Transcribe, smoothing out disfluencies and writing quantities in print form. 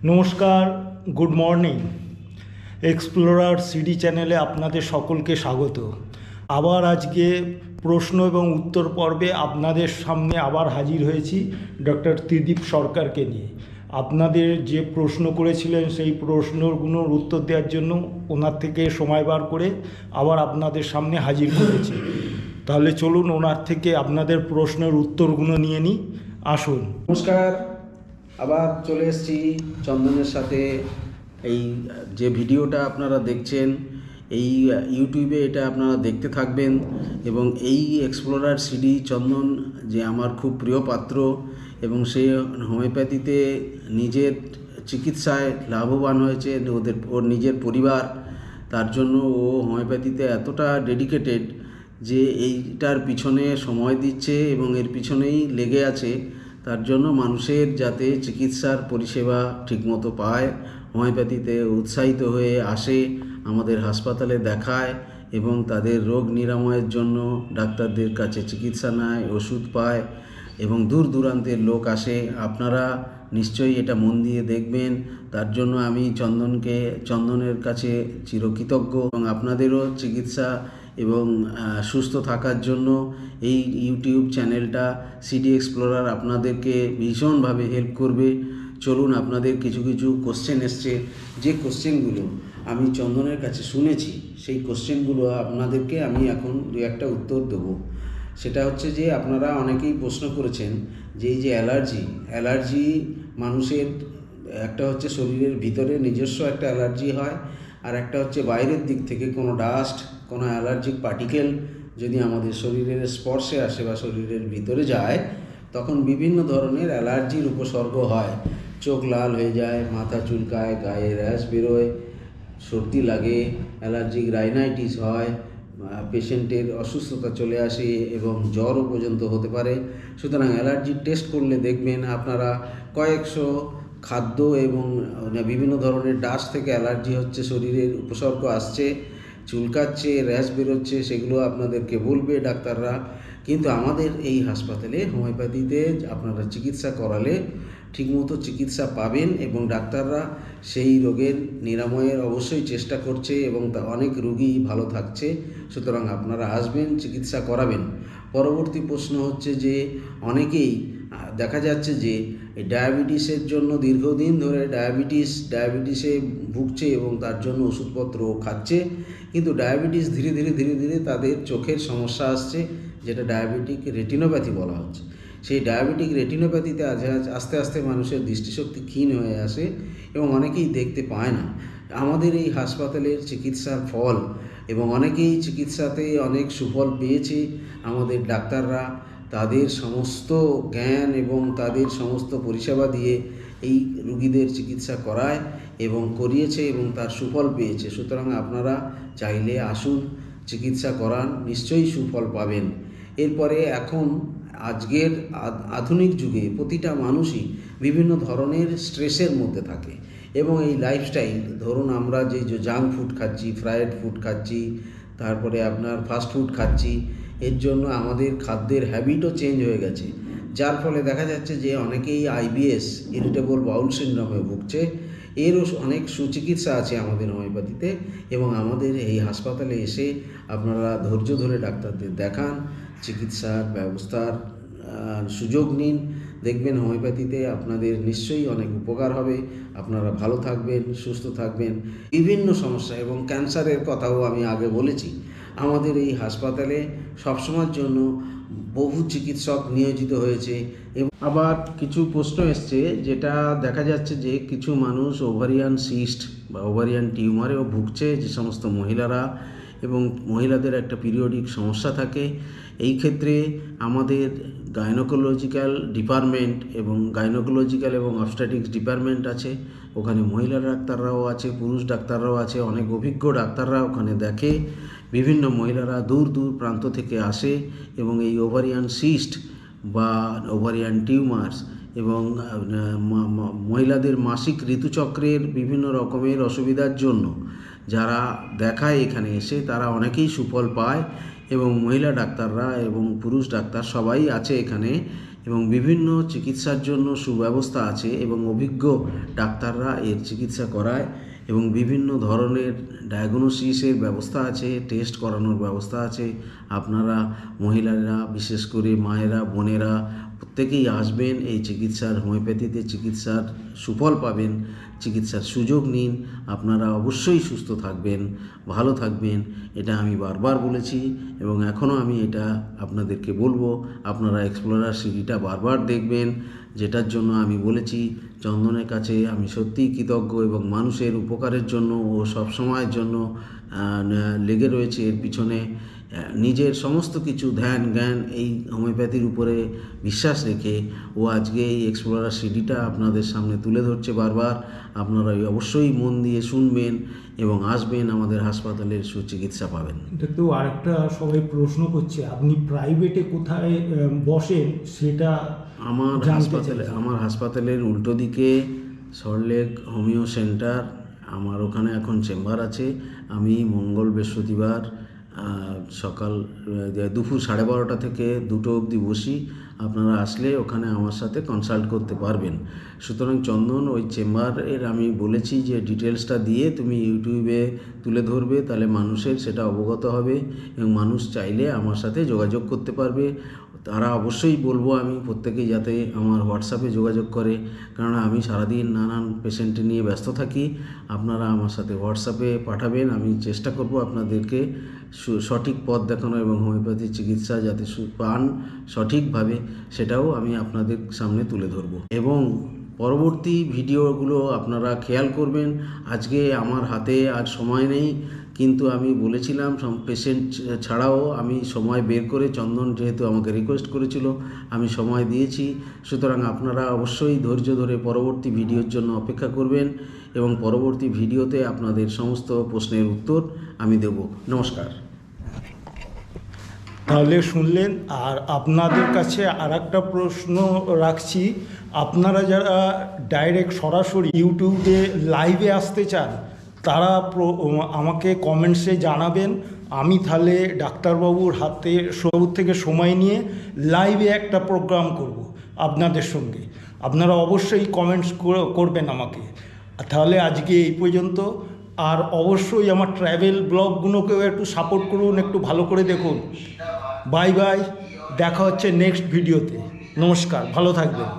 নমস্কার, good morning. Explorer CD চ্যানেলে আপনাদের সকলকে স্বাগত। আবার আজকে প্রশ্ন এবং উত্তর পর্বে আপনাদের সামনে আবার হাজির হয়েছি ডক্টর ত্রিদীপ সরকারকে নিয়ে। আপনাদের যে প্রশ্ন করেছিলেন সেই প্রশ্নগুলোর উত্তর দেওয়ার জন্য ওনার থেকে সময় বার করে আবার আপনাদের সামনে হাজির করেছি। তাহলে চলুন ওনার থেকে আপনাদের প্রশ্নের উত্তরগুলো নিয়ে নিই। আসুন। নমস্কার, আবার চলে এসেছি চন্দনের সাথে। এই যে ভিডিওটা আপনারা দেখছেন এই ইউটিউবে এটা আপনারা দেখতে থাকবেন এবং এই এক্সপ্লোরার সিডি চন্দন যে আমার খুব প্রিয় পাত্র এবং সে হোমিওপ্যাথিতে নিজের চিকিৎসায় লাভবান হয়েছে, ওর নিজের পরিবার, তার জন্য ও হোমিওপ্যাথিতে এতটা ডেডিকেটেড যে এইটার পিছনে সময় দিচ্ছে এবং এর পিছনেই লেগে আছে, তার জন্য মানুষের যাতে চিকিৎসার পরিষেবা ঠিকমতো পায়, হোমিওপ্যাথিতে উৎসাহিত হয়ে আসে, আমাদের হাসপাতালে দেখায় এবং তাদের রোগ নিরাময়ের জন্য ডাক্তারদের কাছে চিকিৎসা নেয়, ওষুধ পায় এবং দূর দূরান্তের লোক আসে। আপনারা নিশ্চয়ই এটা মন দিয়ে দেখবেন। তার জন্য আমি চন্দনের কাছে চিরকৃতজ্ঞ এবং আপনাদেরও চিকিৎসা এবং সুস্থ থাকার জন্য এই ইউটিউব চ্যানেলটা সিডি এক্সপ্লোরার আপনাদেরকে ভীষণভাবে হেল্প করবে। চলুন, আপনাদের কিছু কিছু কোশ্চেন এসছে, যে কোশ্চেনগুলো আমি চন্দনের কাছে শুনেছি সেই কোশ্চেনগুলো আপনাদেরকে আমি এখন দু একটা উত্তর দেবো। সেটা হচ্ছে যে আপনারা অনেকেই প্রশ্ন করেছেন যে এই যে অ্যালার্জি মানুষের একটা হচ্ছে শরীরের ভিতরে নিজস্ব একটা অ্যালার্জি হয়, আর একটা হচ্ছে বাইরের দিক থেকে কোনো ডাস্ট, কোনো অ্যালার্জিক পার্টিকেল যদি আমাদের শরীরের স্পর্শে আসে বা শরীরের ভিতরে যায় তখন বিভিন্ন ধরনের অ্যালার্জির উপসর্গ হয়। চোখ লাল হয়ে যায়, মাথা চুলকায়, গায়ে র্যাশ বেরোয়, সর্দি লাগে, অ্যালার্জিক রাইনাইটিস হয়, পেশেন্টের অসুস্থতা চলে আসে এবং জ্বরও পর্যন্ত হতে পারে। সুতরাং অ্যালার্জি টেস্ট করলে দেখবেন আপনারা কয়েকশো খাদ্য এবং বিভিন্ন ধরনের ডাস্ট থেকে অ্যালার্জি হচ্ছে, শরীরের উপসর্গ আসছে, চুলকাচ্ছে, র্যাশ বেরোচ্ছে, সেগুলো আপনাদেরকে বলবে ডাক্তাররা। কিন্তু আমাদের এই হাসপাতালে হোমিওপ্যাথিতে আপনারা চিকিৎসা করালে ঠিকমতো চিকিৎসা পাবেন এবং ডাক্তাররা সেই রোগের নিরাময়ের অবশ্যই চেষ্টা করছে এবং অনেক রোগী ভালো থাকছে। সুতরাং আপনারা আসবেন, চিকিৎসা করাবেন। পরবর্তী প্রশ্ন হচ্ছে যে অনেকেই দেখা যাচ্ছে যে ডায়াবেটিসের জন্য দীর্ঘদিন ধরে ডায়াবেটিসে ভুগছে এবং তার জন্য ওষুধপত্র খাচ্ছে, কিন্তু ডায়াবেটিস ধীরে ধীরে তাদের চোখের সমস্যা আসছে, যেটা ডায়াবেটিক রেটিনোপ্যাথি বলা হচ্ছে। সেই ডায়াবেটিক রেটিনোপ্যাথিতে আস্তে আস্তে মানুষের দৃষ্টিশক্তি ক্ষীণ হয়ে আসে এবং অনেকেই দেখতে পায় না। আমাদের এই হাসপাতালের চিকিৎসার ফল এবং অনেকেই চিকিৎসাতে অনেক সুফল পেয়েছে। আমাদের ডাক্তাররা তাদের সমস্ত জ্ঞান এবং তাদের সমস্ত পরিষেবা দিয়ে এই রুগীদের চিকিৎসা করায় এবং করিয়েছে এবং তার সুফল পেয়েছে। সুতরাং আপনারা চাইলে আসুন, চিকিৎসা করান, নিশ্চয়ই সুফল পাবেন। এরপরে এখন আজকের আধুনিক যুগে প্রতিটা মানুষই বিভিন্ন ধরনের স্ট্রেসের মধ্যে থাকে এবং এই লাইফস্টাইল, ধরুন আমরা যে জাঙ্ক ফুড খাচ্ছি, ফ্রাইড ফুড খাচ্ছি, তারপরে আপনার ফাস্ট ফুড খাচ্ছি, এর জন্য আমাদের খাদ্যের হ্যাবিটও চেঞ্জ হয়ে গেছে, যার ফলে দেখা যাচ্ছে যে অনেকেই আইবিএস, ইরিটেবল বাউল সিনড্রোমে ভুগছে। এরও অনেক সুচিকিৎসা আছে আমাদের হোমিওপ্যাথিতে এবং আমাদের এই হাসপাতালে এসে আপনারা ধৈর্য ধরে ডাক্তারদের দেখান, চিকিৎসার ব্যবস্থার সুযোগ নিন। দেখবেন হোমিওপ্যাথিতে আপনাদের নিশ্চয়ই অনেক উপকার হবে, আপনারা ভালো থাকবেন, সুস্থ থাকবেন। বিভিন্ন সমস্যা এবং ক্যান্সারের কথাও আমি আগে বলেছি, আমাদের এই হাসপাতালে সবসময়ের জন্য বহু চিকিৎসক নিয়োজিত হয়েছে। এবং আবার কিছু প্রশ্ন এসছে, যেটা দেখা যাচ্ছে যে কিছু মানুষ ওভারিয়ান সিস্ট বা ওভারিয়ান টিউমারেও ভুগছে, যে সমস্ত মহিলারা, এবং মহিলাদের একটা পিরিয়ডিক সমস্যা থাকে। এই ক্ষেত্রে আমাদের গাইনোকোলজিক্যাল ডিপার্টমেন্ট এবং গাইনোকোলজিক্যাল এবং অবস্টেট্রিক্স ডিপার্টমেন্ট আছে, ওখানে মহিলা ডাক্তাররাও আছে, পুরুষ ডাক্তাররাও আছে, অনেক অভিজ্ঞ ডাক্তাররা ওখানে দেখে। বিভিন্ন মহিলারা দূর প্রান্ত থেকে আসে এবং এই ওভারিয়ান সিস্ট বা ওভারিয়ান টিউমার্স এবং মহিলাদের মাসিক ঋতুচক্রের বিভিন্ন রকমের অসুবিধার জন্য যারা দেখায় এখানে এসে, তারা অনেকেই সুফল পায় এবং মহিলা ডাক্তাররা এবং পুরুষ ডাক্তার সবাই আছে এখানে এবং বিভিন্ন চিকিৎসার জন্য সুব্যবস্থা আছে এবং অভিজ্ঞ ডাক্তাররা এর চিকিৎসা করায় এবং বিভিন্ন ধরনের ডায়াগনোসিসের ব্যবস্থা আছে, টেস্ট করানোর ব্যবস্থা আছে। আপনারা মহিলারা, বিশেষ করে মায়েরা, বোনেরা প্রত্যেকেই আসবেন, এই চিকিৎসার হোমিওপ্যাথিতে চিকিৎসার সুফল পাবেন, চিকিৎসার সুযোগ নিন। আপনারা অবশ্যই সুস্থ থাকবেন, ভালো থাকবেন, এটা আমি বারবার বলেছি এবং এখনও আমি এটা আপনাদেরকে বলবো। আপনারা এক্সপ্লোরার সিডিটা বারবার দেখবেন, যেটার জন্য আমি বলেছি চন্দনের কাছে আমি সত্যিই কৃতজ্ঞ এবং মানুষের উপকারের জন্য ও সবসময়ের জন্য লেগে রয়েছে এর পিছনে। নিজের সমস্ত কিছু ধ্যান জ্ঞান এই হোমিওপ্যাথির উপরে বিশ্বাস রেখে ও আজকে এই এক্সপ্লোরার সিডিটা আপনাদের সামনে তুলে ধরছে বারবার। আপনারা অবশ্যই মন দিয়ে শুনবেন এবং আসবেন, আমাদের হাসপাতালের সুচিকিৎসা পাবেন। তো আরেকটা সবাই প্রশ্ন করছে, আপনি প্রাইভেটে কোথায় বসেন সেটা আমার হাসপাতালের উল্টো দিকে সল্টলেক হোমিও সেন্টার, আমার ওখানে এখন চেম্বার আছে। আমি মঙ্গল বৃহস্পতিবার সকাল দুপুর 12:30 থেকে 2টো অবধি বসি। আপনারা আসলে ওখানে আমার সাথে কনসাল্ট করতে পারবেন। সুতরাং চন্দন, ওই চেম্বারের আমি বলেছি যে ডিটেলসটা দিয়ে তুমি ইউটিউবে তুলে ধরবে, তাহলে মানুষের সেটা অবগত হবে এবং মানুষ চাইলে আমার সাথে যোগাযোগ করতে পারবে। তারা অবশ্যই বলবো আমি প্রত্যেকেই যাতে আমার হোয়াটসঅ্যাপে যোগাযোগ করে, কারণ আমি সারাদিন নানান পেশেন্ট নিয়ে ব্যস্ত থাকি। আপনারা আমার সাথে হোয়াটসঅ্যাপে পাঠাবেন, আমি চেষ্টা করব আপনাদেরকে সঠিক পথ দেখানো এবং হোমিওপ্যাথি চিকিৎসা যাতে পান সঠিকভাবে, সেটাও আমি আপনাদের সামনে তুলে ধরব। এবং পরবর্তী ভিডিওগুলো আপনারা খেয়াল করবেন। আজকে আমার হাতে আর সময় নেই, কিন্তু আমি বলেছিলাম পেশেন্ট ছাড়াও আমি সময় বের করে, চন্দন যেহেতু আমাকে রিকোয়েস্ট করেছিল, আমি সময় দিয়েছি। সুতরাং আপনারা অবশ্যই ধৈর্য ধরে পরবর্তী ভিডিওর জন্য অপেক্ষা করবেন এবং পরবর্তী ভিডিওতে আপনাদের সমস্ত প্রশ্নের উত্তর আমি দেব। নমস্কার। তাহলে শুনলেন। আর আপনাদের কাছে আর একটা প্রশ্ন রাখছি, আপনারা যারা ডাইরেক্ট সরাসরি ইউটিউবে লাইভে আসতে চান তারা আমাকে কমেন্টসে জানাবেন। আমি তাহলে ডাক্তারবাবুর থেকে সময় নিয়ে লাইভে একটা প্রোগ্রাম করব আপনাদের সঙ্গে। আপনারা অবশ্যই কমেন্টস করবেন আমাকে। তাহলে আজকে এই পর্যন্ত। আর অবশ্যই আমার ট্র্যাভেল ব্লগগুলোকেও একটু সাপোর্ট করুন, একটু ভালো করে দেখুন। বাই বাই, দেখা হচ্ছে নেক্সট ভিডিওতে। নমস্কার, ভালো থাকবেন।